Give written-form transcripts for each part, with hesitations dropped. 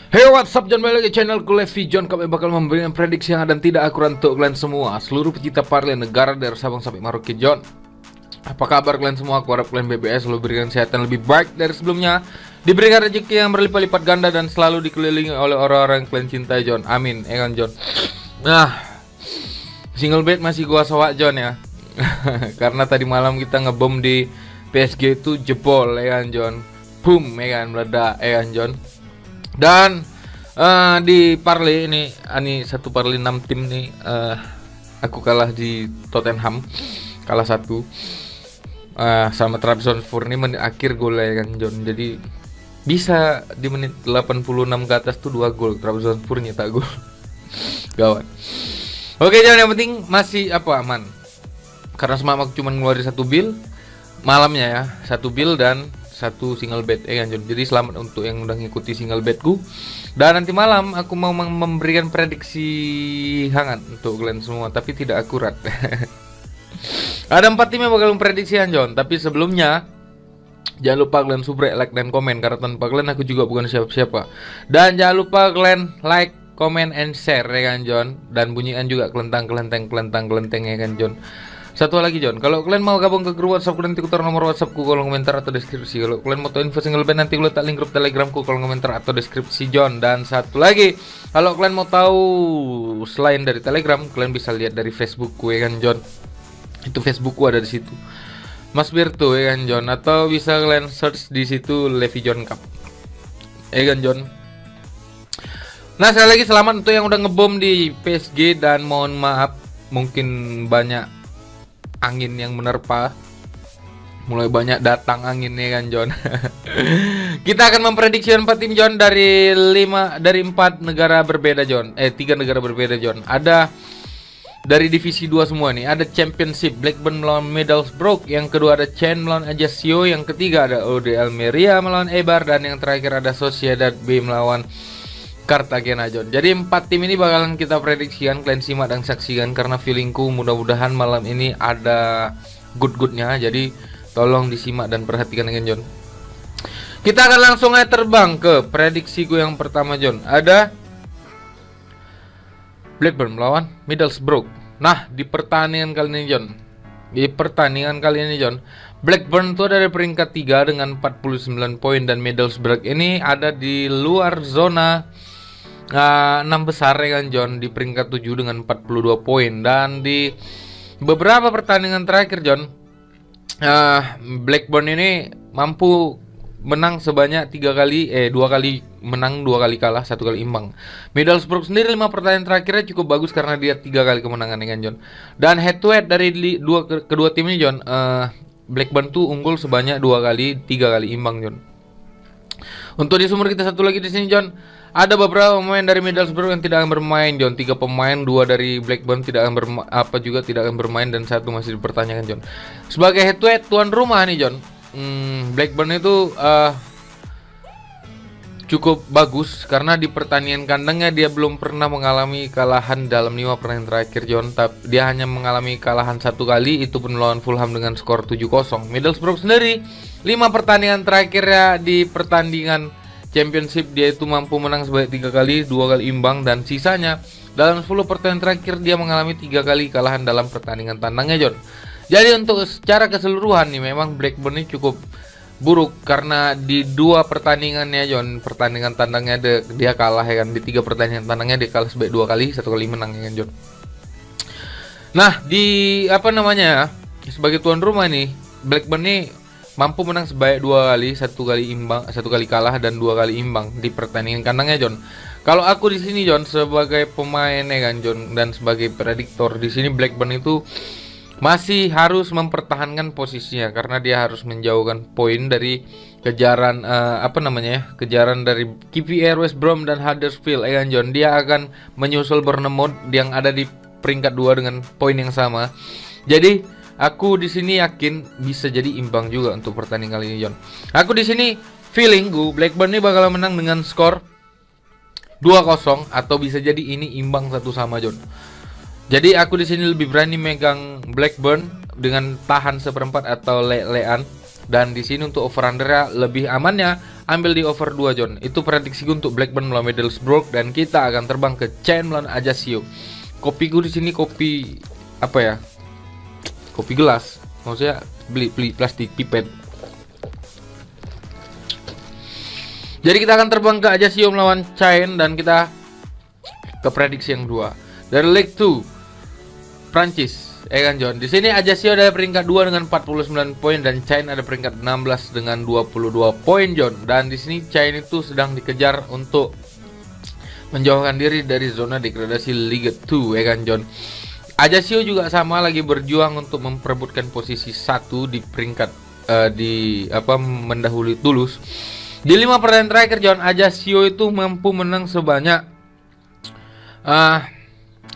Hey, what's up, John? Balik lagi channelku Levi John. Kami bakal memberikan prediksi yang ada dan tidak akurat untuk kalian semua, seluruh pecinta parlimen negara dari Sabang sampai Merauke. John, apa kabar kalian semua? Aku harap kalian BBS selalu berikan kesehatan lebih baik dari sebelumnya, diberikan rezeki yang berlipat-lipat ganda, dan selalu dikelilingi oleh orang-orang yang kalian cintai, John. Amin, ya kan, John? Nah, single bed masih gua sawak, John, ya. Karena tadi malam kita ngebom di PSG itu jebol, ya kan, John? Boom, ya kan, meledak, ya kan, John? Dan di Parley ini satu Parley 6 tim nih, aku kalah di Tottenham, kalah satu, sama Trabzonspor. Ini menit akhir gol, ya kan, John. Jadi bisa di menit 86 ke atas tuh 2 gol, Trabzonspor nyetak gol. Gawat. Oke, John, yang penting masih aman. Karena semalam aku cuma ngeluarin satu bill malamnya, ya, satu bill dan satu single bed, ya kan, John. Jadi selamat untuk yang udah ngikuti single bedku. Dan nanti malam aku mau memberikan prediksi hangat untuk kalian semua, tapi tidak akurat. Ada 4 tim yang bakal memprediksikan, John. Tapi sebelumnya jangan lupa kalian subrek, like, dan komen, karena tanpa kalian aku juga bukan siapa-siapa. Dan jangan lupa kalian like, comment, and share, ya kan, John. Dan bunyikan juga kelentang, ya kan, John. Satu lagi, John, kalau kalian mau gabung ke grup WhatsApp, nanti aku taruh nomor WhatsAppku kolom komentar atau deskripsi. Kalau kalian mau tahu info single band, nanti aku letak link grup Telegramku kolom komentar atau deskripsi, John. Dan satu lagi, kalau kalian mau tahu selain dari Telegram, kalian bisa lihat dari Facebookku, ya kan, John. Itu Facebookku ada di situ, Mas Birtu, ya kan, John. Atau bisa kalian search di situ Levi John Cup, ya kan, John. Nah, sekali lagi selamat untuk yang udah ngebom di PSG, dan mohon maaf mungkin banyak angin yang menerpa, mulai banyak datang angin, ya kan, John. Kita akan memprediksi 4 tim, John, dari 4 negara berbeda, John. 3 negara berbeda, John. Ada dari divisi 2 semua nih. Ada Championship, Blackburn melawan Middlesbrough, yang kedua ada Chen melawan Ajaccio, yang ketiga ada OD Almeria melawan Eibar, dan yang terakhir ada Sociedad B melawan Cartagena, John. Jadi 4 tim ini bakalan kita prediksikan, kalian simak dan saksikan, karena feelingku mudah-mudahan malam ini ada good-goodnya. Jadi tolong disimak dan perhatikan, kan, John. Kita akan langsung aja terbang ke prediksiku yang pertama, John. Ada Blackburn melawan Middlesbrough. Nah, di pertandingan kali ini, John, Blackburn itu ada di peringkat 3 dengan 49 poin, dan Middlesbrough ini ada di luar zona 6 besar, ya kan, John, di peringkat 7 dengan 42 poin. Dan di beberapa pertandingan terakhir, John, Blackburn ini mampu menang sebanyak 2 kali menang, 2 kali kalah, 1 kali imbang. Middlesbrough sendiri 5 pertandingan terakhirnya cukup bagus karena dia 3 kali kemenangan, ya kan, John. Dan head to head dari kedua tim ini, John, Blackburn tuh unggul sebanyak 2 kali, 3 kali imbang, John. Untuk di sumber kita satu lagi di sini, John, ada beberapa pemain dari Middlesbrough yang tidak akan bermain, John. 3 pemain, 2 dari Blackburn tidak akan bermain, dan 1 masih dipertanyakan, John. Sebagai head to head tuan rumah nih, John, Blackburn itu cukup bagus karena di pertandingan kandangnya dia belum pernah mengalami kalahan dalam 5 pertandingan terakhir, John. Tapi dia hanya mengalami kalahan 1 kali, itu pun melawan Fulham dengan skor 7-0. Middlesbrough sendiri 5 pertandingan terakhirnya di pertandingan Championship dia itu mampu menang sebanyak 3 kali, 2 kali imbang, dan sisanya dalam 10 pertandingan terakhir dia mengalami 3 kali kalahan dalam pertandingan tandangnya, John. Jadi untuk secara keseluruhan nih, memang Blackburn ini cukup buruk karena di 2 pertandingannya, John, pertandingan tandangnya dia kalah, ya kan. Di 3 pertandingan tandangnya dia kalah sebanyak 2 kali, 1 kali menang, ya kan, John. Nah, di sebagai tuan rumah nih, Blackburn nih mampu menang sebanyak 2 kali, 1 kali imbang, 1 kali kalah, dan 2 kali imbang di pertandingan kandangnya, John. Kalau aku di sini, John, sebagai pemain, ya kan, John, dan sebagai prediktor di sini, Blackburn itu masih harus mempertahankan posisinya karena dia harus menjauhkan poin dari kejaran kejaran dari KPR, West Brom, dan Huddersfield, ya kan, John. Dia akan menyusul Bournemouth yang ada di peringkat 2 dengan poin yang sama. Jadi aku di sini yakin bisa jadi imbang juga untuk pertandingan kali ini, John. Aku di sini feeling Blackburn ini bakal menang dengan skor 2-0 atau bisa jadi ini imbang 1-1, John. Jadi aku di sini lebih berani megang Blackburn dengan tahan seperempat atau le-lean, dan di sini untuk over undernya lebih amannya ambil di over 2 John. Itu prediksi untuk Blackburn melawan Middlesbrough, dan kita akan terbang ke Caen melawan Ajaccio. Kopiku di sini kopi apa ya? Kopi gelas. Maksudnya beli plastik pipet. Jadi kita akan terbang ke Ajaccio melawan Caen, dan kita ke prediksi yang 2. Dari League 2 Prancis. Kan John, di sini Ajaccio ada peringkat 2 dengan 49 poin dan Caen ada peringkat 16 dengan 22 poin John. Dan di sini Caen itu sedang dikejar untuk menjauhkan diri dari zona degradasi Liga 2 kan John. Ajaccio juga sama lagi berjuang untuk memperebutkan posisi 1 di peringkat mendahului Toulouse. Di 5 pertandingan terakhir John, Ajaccio itu mampu menang sebanyak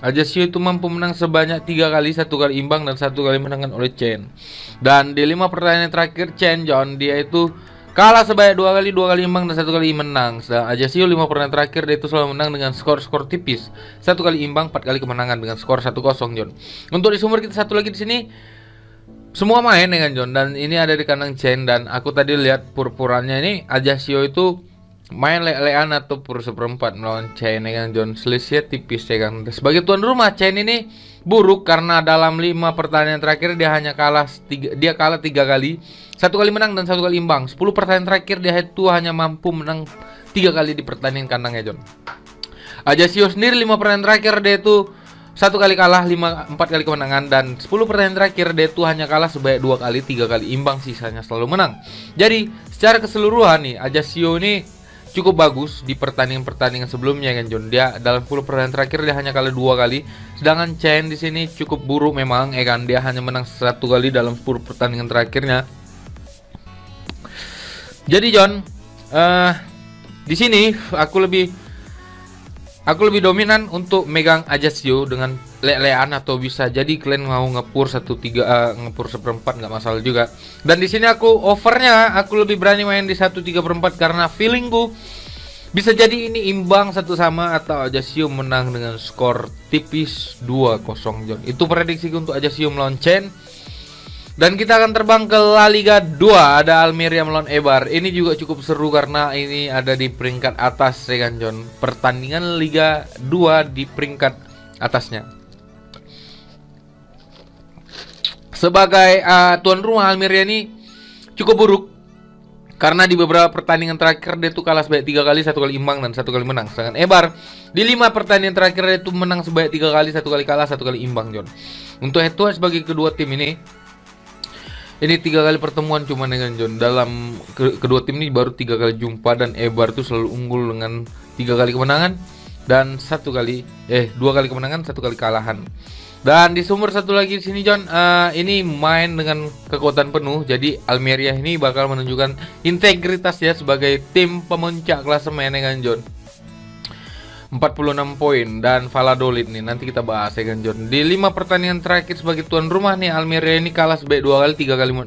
Ajaccio itu mampu menang sebanyak 3 kali, 1 kali imbang dan 1 kali menangkan oleh Caen. Dan di 5 pertandingan terakhir Caen John, dia itu kalah sebanyak 2 kali, 2 kali imbang dan 1 kali menang. Sedang Ajaccio 5 pertandingan terakhir dia itu selalu menang dengan skor-skor tipis, 1 kali imbang, 4 kali kemenangan dengan skor 1-0 John. Untuk di sumber kita satu lagi di sini semua main dengan John, dan ini ada di kandang Caen, dan aku tadi lihat purpurannya ini Ajaccio itu main le-lean atau pur seperempat melawan Caen kan John, selisih tipis ya kan. Sebagai tuan rumah Caen ini buruk karena dalam 5 pertandingan terakhir dia hanya kalah 3 kali, 1 kali menang dan 1 kali imbang. 10 pertandingan terakhir dia itu hanya mampu menang 3 kali di pertandingan kandangnya John. Ajaccio sendiri 5 pertandingan terakhir dia itu 1 kali kalah, 4 kali kemenangan, dan 10 pertandingan terakhir dia itu hanya kalah sebanyak 2 kali, 3 kali imbang, sisanya selalu menang. Jadi secara keseluruhan nih Ajaccio ini cukup bagus di pertandingan-pertandingan sebelumnya kan John. Dia dalam 10 pertandingan terakhir dia hanya kalah 2 kali. Sedangkan Caen di sini cukup buruk memang kan. Dia hanya menang 1 kali dalam 10 pertandingan terakhirnya. Jadi John, di sini aku lebih dominan untuk megang Ajaccio dengan le-lean, atau bisa jadi kalian mau ngepur 1/3 nggak masalah juga. Dan di sini aku overnya aku lebih berani main di 1/3 karena feelingku bisa jadi ini imbang 1-1 atau Ajaccio menang dengan skor tipis 2-0 John. Itu prediksiku untuk Ajaccio melawan Caen. Dan kita akan terbang ke La Liga 2, ada Almeria melawan Eibar. Ini juga cukup seru karena ini ada di peringkat atas ya kan John. Pertandingan Liga 2 di peringkat atasnya. Sebagai tuan rumah Almeria ini cukup buruk karena di beberapa pertandingan terakhir dia tuh kalah sebanyak 3 kali, 1 kali imbang dan 1 kali menang. Sedangkan Eibar di 5 pertandingan terakhir dia tuh menang sebanyak 3 kali, 1 kali kalah, 1 kali imbang John. Untuk head to head sebagai kedua tim ini 3 kali pertemuan cuma dengan John. Dalam kedua tim ini baru 3 kali jumpa, dan Eibar tuh selalu unggul dengan 3 kali kemenangan dan 2 kali kemenangan, 1 kali kalahan. Dan di sumber satu lagi di sini John, ini main dengan kekuatan penuh. Jadi Almeria ini bakal menunjukkan integritasnya sebagai tim pemuncak klasemen ya kan John. 46 poin, dan Valladolid nih nanti kita bahas ya kan John. Di 5 pertandingan terakhir sebagai tuan rumah nih Almeria ini kalah sebanyak 2 kali,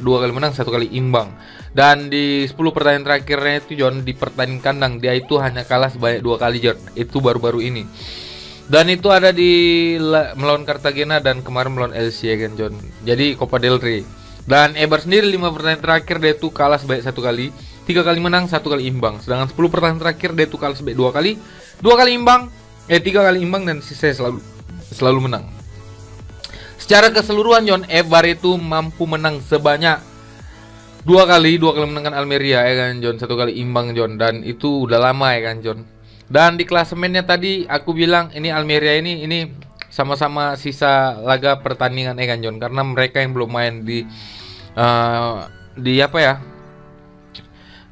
2 kali menang, 1 kali imbang. Dan di 10 pertandingan terakhirnya itu John, di pertandingan kandang dia itu hanya kalah sebanyak 2 kali John. Itu baru-baru ini. Dan itu ada di melawan Cartagena dan kemarin melawan LC ya kan John. Jadi Copa del Rey. Dan Eibar sendiri 5 pertandingan terakhir dia itu kalah sebanyak 1 kali, 3 kali menang, 1 kali imbang. Sedangkan 10 pertandingan terakhir dia itu kalah sebanyak 2 kali, 2 kali imbang, 3 kali imbang, dan sisanya selalu menang. Secara keseluruhan John, Eibar itu mampu menang sebanyak 2 kali menangkan Almeria ya kan John, 1 kali imbang John, dan itu udah lama ya kan John. Dan di klasemennya tadi aku bilang ini Almeria ini sama-sama sisa laga pertandingan ya kan John, karena mereka yang belum main di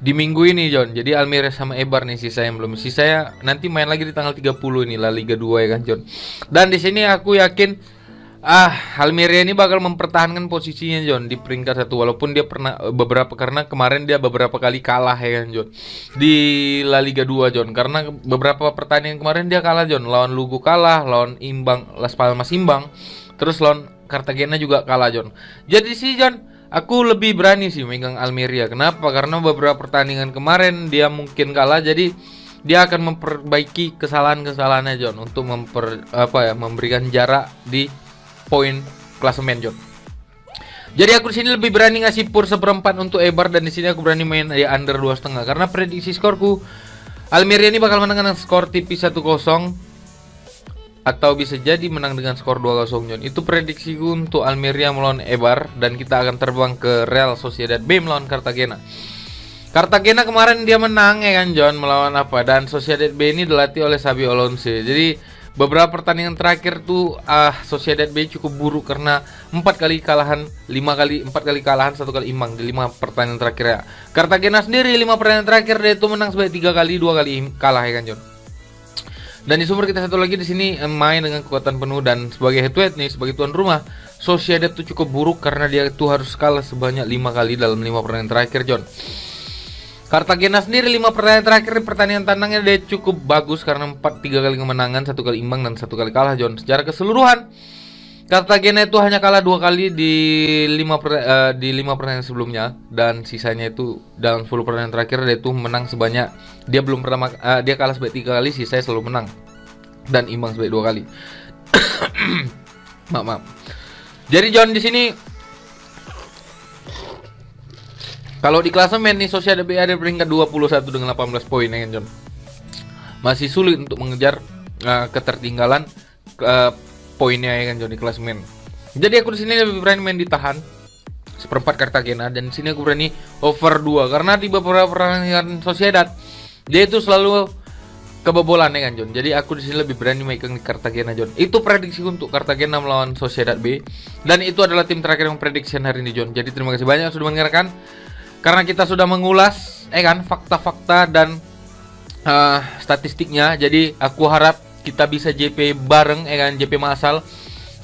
minggu ini John. Jadi Almeria sama Eibar nih sisa yang belum. Sisanya nanti main lagi di tanggal 30 ini La Liga 2 ya kan John. Dan di sini aku yakin Almeria ini bakal mempertahankan posisinya John di peringkat 1, walaupun dia pernah karena kemarin dia beberapa kali kalah ya kan John di La Liga 2 John, karena beberapa pertandingan kemarin dia kalah John, lawan Lugo kalah, lawan Las Palmas imbang, terus lawan Cartagena juga kalah John. Jadi sih John, aku lebih berani sih megang Almeria. Kenapa? Karena beberapa pertandingan kemarin dia mungkin kalah, jadi dia akan memperbaiki kesalahan-kesalahannya John untuk memberikan jarak di poin klasemen John. Jadi aku di sini lebih berani ngasih pur seperempat untuk Eibar, dan di sini aku berani main ya under 2,5 karena prediksi skorku Almeria ini bakal menang dengan skor tipis 1-0 atau bisa jadi menang dengan skor 2-0 John. Itu prediksiku untuk Almeria melawan Eibar, dan kita akan terbang ke Real Sociedad B melawan Cartagena. Cartagena kemarin dia menang ya kan John melawan apa, dan Sociedad B ini dilatih oleh Xabi Alonso. Jadi beberapa pertandingan terakhir tuh Sociedad B cukup buruk karena 4 kali kalahan, 4 kali kalahan, 1 kali imbang di 5 pertandingan terakhir ya. Cartagena sendiri 5 pertandingan terakhir dia itu menang sebanyak 3 kali, 2 kali kalah ya kan John. Dan di sumber kita satu lagi di sini main dengan kekuatan penuh, dan sebagai head to head nih sebagai tuan rumah Sociedad tuh cukup buruk karena dia tuh harus kalah sebanyak 5 kali dalam 5 pertandingan terakhir John. Cartagena sendiri 5 pertandingan terakhir di pertandingan tandangnya dia cukup bagus karena 3 kali kemenangan, 1 kali imbang dan 1 kali kalah John. Secara keseluruhan Cartagena itu hanya kalah 2 kali di 5 pertandingan sebelumnya, dan sisanya itu dalam 10 pertandingan terakhir dia itu menang sebanyak, dia belum pernah dia kalah sebanyak 3 kali, sisanya selalu menang dan imbang sebanyak 2 kali. maaf. Jadi John di sini kalau di klasemen nih Sociedad B ada peringkat 21 dengan 18 poin ya kan John. Masih sulit untuk mengejar ketertinggalan poinnya ya kan John di klasemen. Jadi aku di sini lebih berani main ditahan seperempat Cartagena, dan di sini aku berani over 2 karena di beberapa pertandingan Sociedad dia itu selalu kebobolan ya kan John. Jadi aku di sini lebih berani megang di Cartagena John. Itu prediksi untuk Cartagena melawan Sociedad B, dan itu adalah tim terakhir yang prediksi hari ini John. Jadi terima kasih banyak sudah mendengarkan. Karena kita sudah mengulas kan fakta-fakta dan statistiknya, jadi aku harap kita bisa JP bareng kan, JP massal.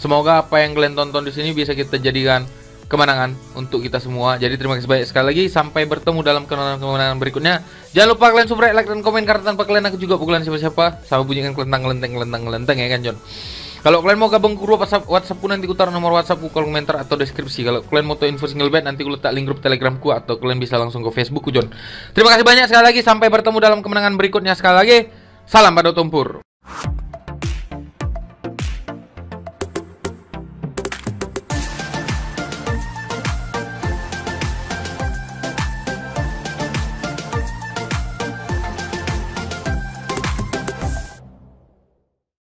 Semoga apa yang kalian tonton di sini bisa kita jadikan kemenangan untuk kita semua. Jadi terima kasih banyak sekali lagi, sampai bertemu dalam kemenangan berikutnya. Jangan lupa kalian subscribe, like dan komen karena tanpa kalian aku juga bukan siapa-siapa. Sama bunyikan kelenteng ya kan John. Kalau kalian mau gabung ke grup WhatsApp ku, nanti ku taruh nomor WhatsApp ku kolom komentar atau deskripsi. Kalau kalian mau tahu info single bed, nanti ku letak link grup Telegram ku, atau kalian bisa langsung ke Facebook ku John. Terima kasih banyak sekali lagi, sampai bertemu dalam kemenangan berikutnya. Sekali lagi, salam pada Tumpur.